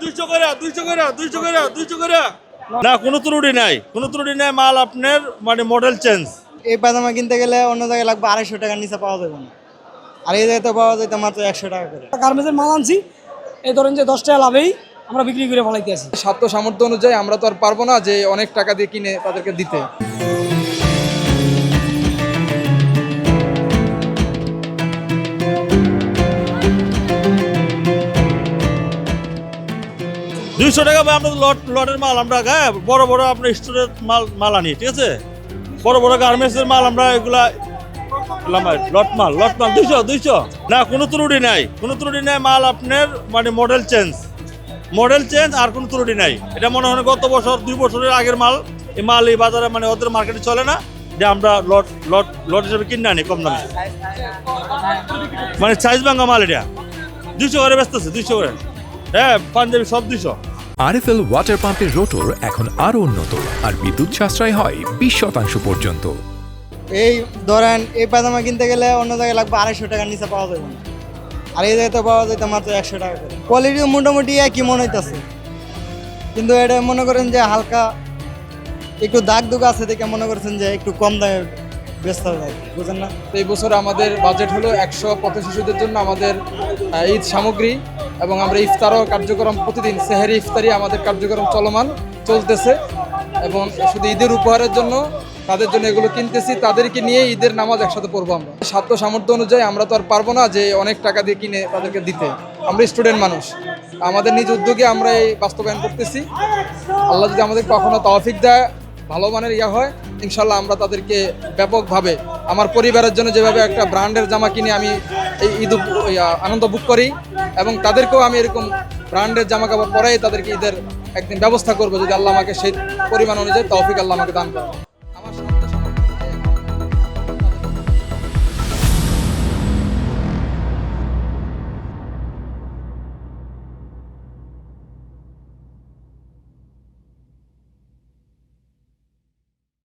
200 করে 200 করে 200 করে 200 করে না, কোনো ত্রুটি নাই, কোনো ত্রুটি নাই। মাল আপনার মানে মডেল চেঞ্জ। এই পাজামা কিনতে গেলে অন্য জায়গায় লাগবে 250 টাকার নিচে পাওয়া যাবে না, আর এই জায়গায় তো পাওয়া যায় মাত্র 100 টাকা করে। গার্মেন্টসের মাল আনছি, এই ধরেন যে 10 টাকা লাভেই আমরা বিক্রি করে ফলাইতে আছি। সাধ্য সামর্থ্য অনুযায়ী আমরা তো আর পারবো না যে অনেক টাকা দিয়ে কিনে তাদেরকে দিতে। $200 ভাই, আমরা লটের মাল আমরা বড় বড় আপনার স্টোরের মাল আনি, ঠিক আছে? বড় বড় গার্মেন্টসের মাল আমরা এগুলা লট মাল 200 না, কোনো ত্রুটি নাই, কোনো ত্রুটি নাই। মাল আপনার মানে মডেল চেঞ্জ আর কোনো ত্রুটি নাই। এটা মনে হয় গত বছর 2 বছরের আগের মাল। এই মাল এই বাজারে মানে ওদের মার্কেটে চলে না, যে আমরা লট হিসেবে কিনে আনি কম দামে, মানে সাইজ ভাঙা মাল। এটা 200 করে ব্যস্ত আছে, 200 করে। হ্যাঁ, পাঞ্জাবি সব 200। আরএফএল ওয়াটার পাম্পের রোটর এখন আরো উন্নত আর বিদ্যুৎ সাশ্রয় হয় 20% পর্যন্ত। এই ধরেন এই পাজামা কিনতে গেলে অন্য জায়গায় লাগবে 250 টাকার নিচে পাওয়া যাবে না, আর এই জায়গায় তো পাওয়া যায় মাত্র 100 টাকা করে। কোয়ালিটিও মোটামুটি একই মনে হইতেছে, কিন্তু এটা মনে করেন যে হালকা একটু দাগ আছে দেখে মনে করছেন যে একটু কম দামে বেচতে হবে, বুঝেন না? এই বছর আমাদের বাজেট হলো 185 শিশুদের জন্য আমাদের ঈদ সামগ্রী, এবং আমরা ইফতারও কার্যক্রম প্রতিদিন সেহরি ইফতারি আমাদের কার্যক্রম চলতেছে, এবং শুধু ঈদের উপহারের জন্য তাদের জন্য এগুলো কিনতেছি। তাদেরকে নিয়ে ঈদের নামাজ একসাথে পড়বো আমরা। সাধ্য সামর্থ্য অনুযায়ী আমরা তো আর পারবো না যে অনেক টাকা দিয়ে কিনে তাদেরকে দিতে। আমরা স্টুডেন্ট মানুষ, আমাদের নিজ উদ্যোগে আমরা এই বাস্তবায়ন করতেছি। আল্লাহ যদি আমাদের কখনো তৌফিক দেয়, ভালো মানের হয়, ইনশাল্লাহ আমরা তাদেরকে ব্যাপকভাবে আমার পরিবারের জন্য যেভাবে একটা ব্র্যান্ডের জামা কিনে আমি এই ঈদ আনন্দ বুক করি, এবং তাদেরকেও আমি এরকম ব্র্যান্ডের জামা কাপড় পরাই তাদেরকে ঈদের একদিন ব্যবস্থা করবো, যদি আল্লাহ আমাকে সেই পরিমাণ অনুযায়ী তৌফিক আল্লাহ আমাকে দান করে।